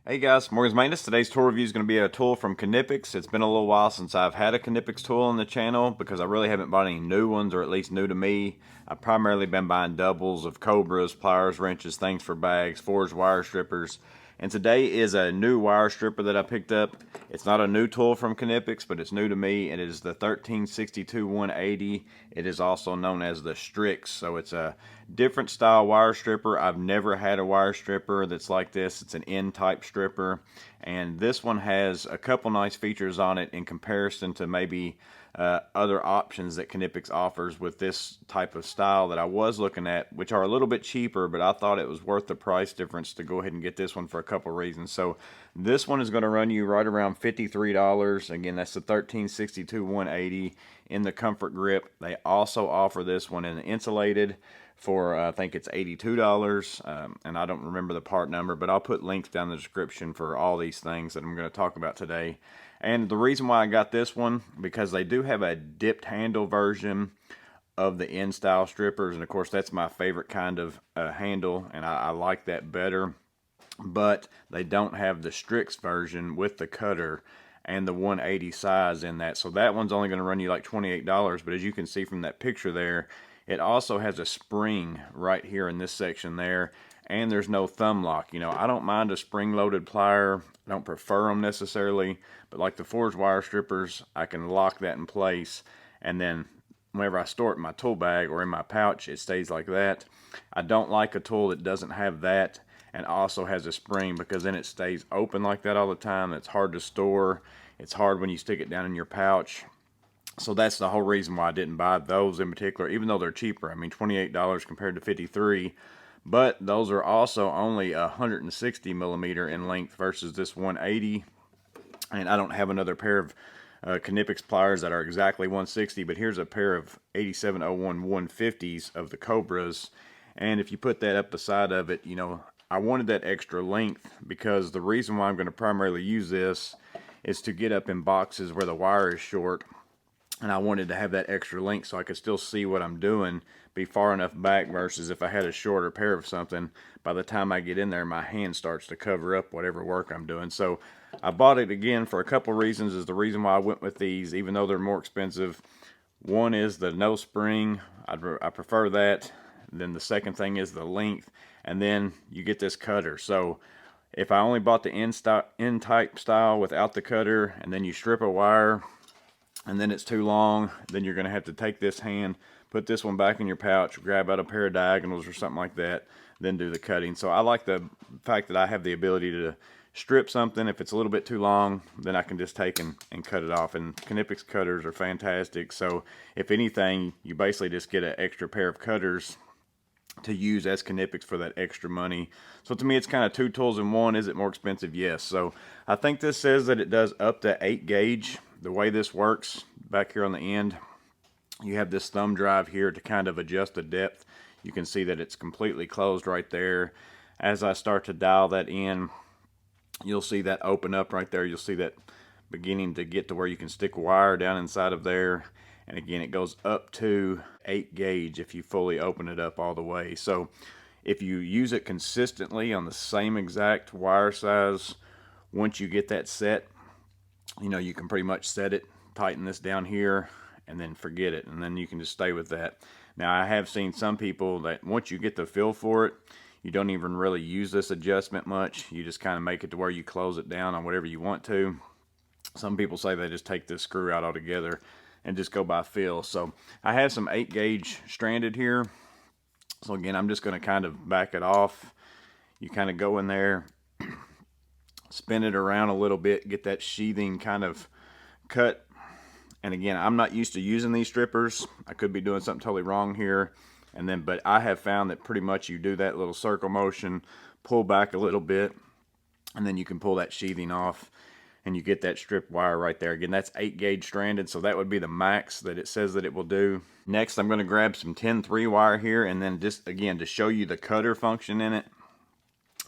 Hey guys, Morgan's Maintenance. Today's tool review is going to be a tool from Knipex. It's been a little while since I've had a Knipex tool on the channel because I really haven't bought any new ones, or at least new to me. I've primarily been buying doubles of cobras, pliers, wrenches, things for bags, forged wire strippers. And today is a new wire stripper that I picked up. It's not a new tool from Knipex, but it's new to me. It is the 1362-180. It is also known as the Strix. So it's a different style wire stripper. I've never had a wire stripper that's like this. It's an N-type stripper. And this one has a couple nice features on it in comparison to maybe other options that Knipex offers with this type of style that I was looking at, which are a little bit cheaper, but I thought it was worth the price difference to go ahead and get this one for a couple reasons. So this one is going to run you right around $53. Again, that's the 1362-180 in the comfort grip. They also offer this one in the insulated for I think it's $82, and I don't remember the part number, but I'll put links down in the description for all these things that I'm going to talk about today. And the reason why I got this one, because they do have a dipped handle version of the N-style strippers, and of course that's my favorite kind of handle, and I like that better. But they don't have the Strix version with the cutter and the 180 size in that, so that one's only going to run you like $28. But as you can see from that picture there, it also has a spring right here in this section there, and there's no thumb lock. You know, I don't mind a spring-loaded plier. I don't prefer them necessarily, but like the forged wire strippers, I can lock that in place, and then whenever I store it in my tool bag or in my pouch, it stays like that. I don't like a tool that doesn't have that and also has a spring, because then it stays open like that all the time. It's hard to store. It's hard when you stick it down in your pouch. So that's the whole reason why I didn't buy those in particular, even though they're cheaper. I mean, $28 compared to $53, but those are also only 160 millimeter in length versus this 180. And I don't have another pair of Knipex pliers that are exactly 160, but here's a pair of 8701 150s of the Cobras. And if you put that up beside of it, you know, I wanted that extra length, because the reason why I'm going to primarily use this is to get up in boxes where the wire is short. And I wanted to have that extra length so I could still see what I'm doing, be far enough back, versus if I had a shorter pair of something, by the time I get in there, my hand starts to cover up whatever work I'm doing. So I bought it again for a couple reasons. Is the reason why I went with these, even though they're more expensive. One is the no spring. I prefer that. Then the second thing is the length, and then you get this cutter. So if I only bought the N-type style without the cutter, and then you strip a wire, and then it's too long, then you're going to have to take this hand, put this one back in your pouch, grab out a pair of diagonals or something like that, then do the cutting. So I like the fact that I have the ability to strip something. If it's a little bit too long, then I can just take and cut it off. And Knipex cutters are fantastic. So if anything, you basically just get an extra pair of cutters to use as Knipex for that extra money. So to me, it's kind of two tools in one. Is it more expensive? Yes. So I think this says that it does up to 8 gauge. The way this works, back here on the end, you have this thumb drive here to kind of adjust the depth. You can see that it's completely closed right there. As I start to dial that in, you'll see that open up right there. You'll see that beginning to get to where you can stick wire down inside of there. And again, it goes up to 8 gauge if you fully open it up all the way. So if you use it consistently on the same exact wire size, once you get that set, you know, you can pretty much set it, tighten this down here, and then forget it, and then you can just stay with that. Now, I have seen some people that once you get the feel for it, you don't even really use this adjustment much. You just kind of make it to where you close it down on whatever you want to. Some people say they just take this screw out altogether and just go by feel. So I have some 8 gauge stranded here. So again, I'm just going to kind of back it off. You kind of go in there, spin it around a little bit, get that sheathing kind of cut. And again, I'm not used to using these strippers. I could be doing something totally wrong here. But I have found that pretty much you do that little circle motion, pull back a little bit, and then you can pull that sheathing off, and you get that stripped wire right there. Again, that's 8 gauge stranded, so that would be the max that it says that it will do. Next, I'm going to grab some 10-3 wire here, and then just, again, to show you the cutter function in it,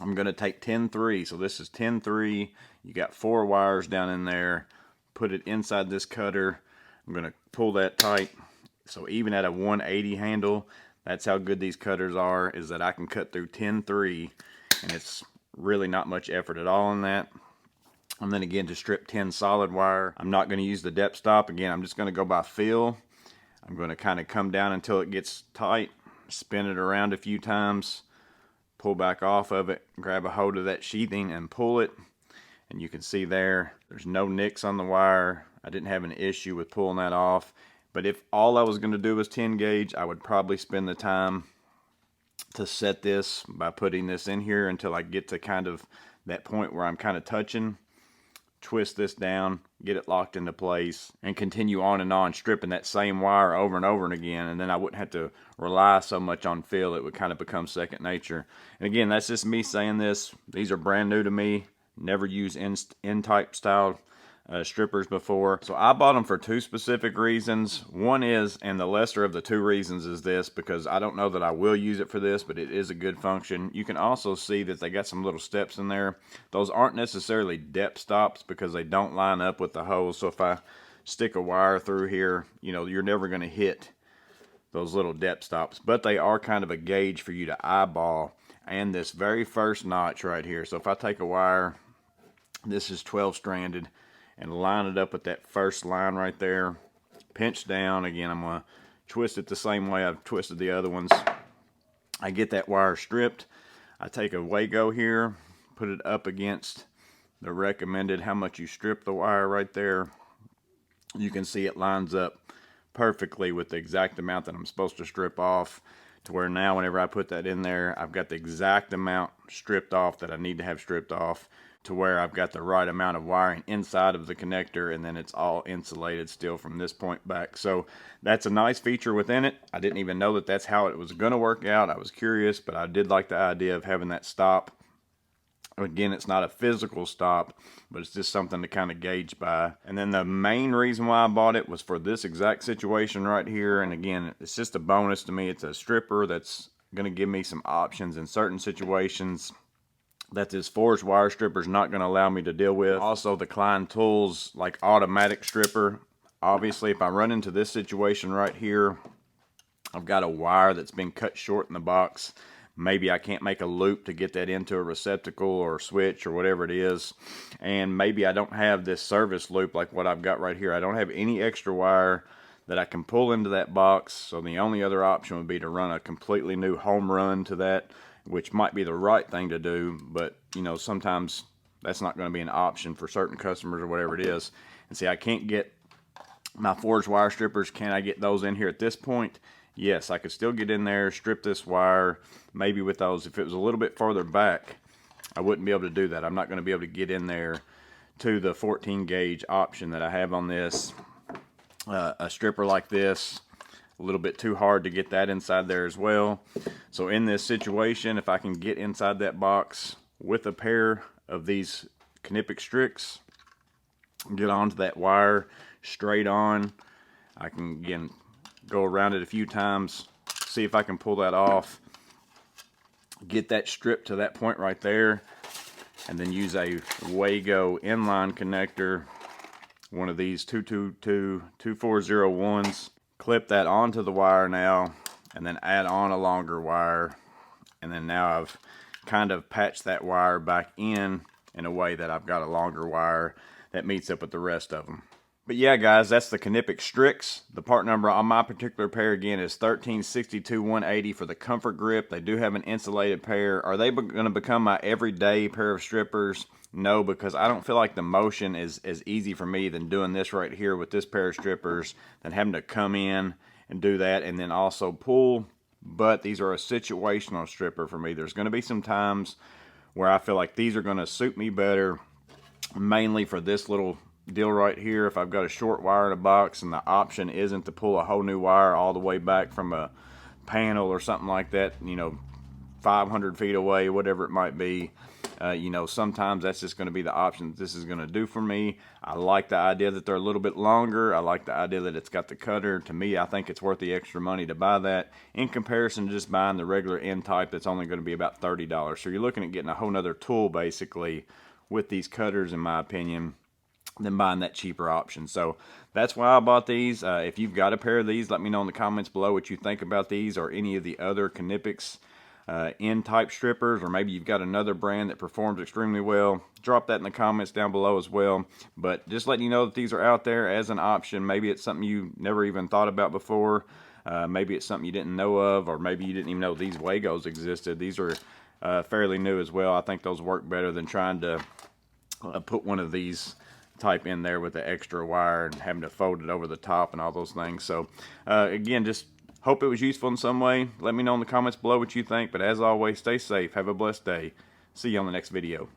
I'm going to take 10-3. So this is 10-3. You got 4 wires down in there. Put it inside this cutter. I'm going to pull that tight. So even at a 180 handle, that's how good these cutters are, is that I can cut through 10-3, and it's Really not much effort at all in that. And then again, to strip 10 solid wire, I'm not going to use the depth stop. Again, I'm just going to go by feel. I'm going to kind of come down until it gets tight, spin it around a few times, pull back off of it, grab a hold of that sheathing and pull it. And you can see there's no nicks on the wire. I didn't have an issue with pulling that off. But if all I was going to do was 10 gauge, I would probably spend the time to set this by putting this in here until I get to kind of that point where I'm kind of touching. Twist this down, get it locked into place, and continue on, stripping that same wire over and over and again, and then I wouldn't have to rely so much on feel. It would kind of become second nature. And again, that's just me saying this. These are brand new to me. Never used N-type style strippers before. So I bought them for two specific reasons. One is, and the lesser of the two reasons is this, because I don't know that I will use it for this, but it is a good function. You can also see that they got some little steps in there. Those aren't necessarily depth stops because they don't line up with the hose. So if I stick a wire through here, you know, you're never going to hit those little depth stops, but they are kind of a gauge for you to eyeball. And this very first notch right here, so if I take a wire, this is 12 stranded, and line it up with that first line right there, pinch down. Again, I'm going to twist it the same way I've twisted the other ones. I get that wire stripped. I take a Wago here, put it up against the recommended how much you strip the wire right there. You can see it lines up perfectly with the exact amount that I'm supposed to strip off, to where now whenever I put that in there, I've got the exact amount stripped off that I need to have stripped off, to where I've got the right amount of wiring inside of the connector, and then it's all insulated still from this point back. So that's a nice feature within it. I didn't even know that that's how it was going to work out. I was curious, but I did like the idea of having that stop. Again, it's not a physical stop, but it's just something to kind of gauge by. And then the main reason why I bought it was for this exact situation right here. And again, it's just a bonus to me. It's a stripper that's going to give me some options in certain situations that this forged wire stripper is not going to allow me to deal with. Also, the Klein Tools like automatic stripper. Obviously, if I run into this situation right here, I've got a wire that's been cut short in the box. Maybe I can't make a loop to get that into a receptacle or switch or whatever it is. And maybe I don't have this service loop like what I've got right here. I don't have any extra wire that I can pull into that box. So the only other option would be to run a completely new home run to that, which might be the right thing to do, but you know, sometimes that's not going to be an option for certain customers or whatever it is. And see, I can't get my forged wire strippers. Can I get those in here at this point? Yes, I could still get in there, strip this wire, maybe with those. If it was a little bit farther back, I wouldn't be able to do that. I'm not going to be able to get in there to the 14 gauge option that I have on this. A stripper like this, a little bit too hard to get that inside there as well. So in this situation, if I can get inside that box with a pair of these Knipex Strix, get onto that wire straight on, I can again go around it a few times, see if I can pull that off, get that stripped to that point right there, and then use a Wago inline connector, one of these 222-2401s, clip that onto the wire now, and then add on a longer wire. And then now I've kind of patched that wire back in a way that I've got a longer wire that meets up with the rest of them. But yeah, guys, that's the Knipex Strix. The part number on my particular pair, again, is 1362-180 for the comfort grip. They do have an insulated pair. Are they going to become my everyday pair of strippers? No, because I don't feel like the motion is as easy for me than doing this right here with this pair of strippers, than having to come in and do that and then also pull. But these are a situational stripper for me. There's going to be some times where I feel like these are going to suit me better, mainly for this little deal right here. If I've got a short wire in a box and the option isn't to pull a whole new wire all the way back from a panel or something like that, you know, 500 feet away, whatever it might be, you know, sometimes that's just going to be the option that this is going to do for me. I like the idea that they're a little bit longer. I like the idea that it's got the cutter. To me, I think it's worth the extra money to buy that in comparison to just buying the regular N-type that's only going to be about $30. So you're looking at getting a whole nother tool basically with these cutters, in my opinion, than buying that cheaper option. So that's why I bought these. If you've got a pair of these, let me know in the comments below what you think about these or any of the other Knipex N-type strippers, or maybe you've got another brand that performs extremely well, drop that in the comments down below as well. But just letting you know that these are out there as an option. Maybe it's something you never even thought about before. Maybe it's something you didn't know of, or maybe you didn't even know these Wagos existed. These are fairly new as well. I think those work better than trying to put one of these type in there with the extra wire and having to fold it over the top and all those things. So again, just hope it was useful in some way. Let me know in the comments below what you think. But as always, stay safe. Have a blessed day. See you on the next video.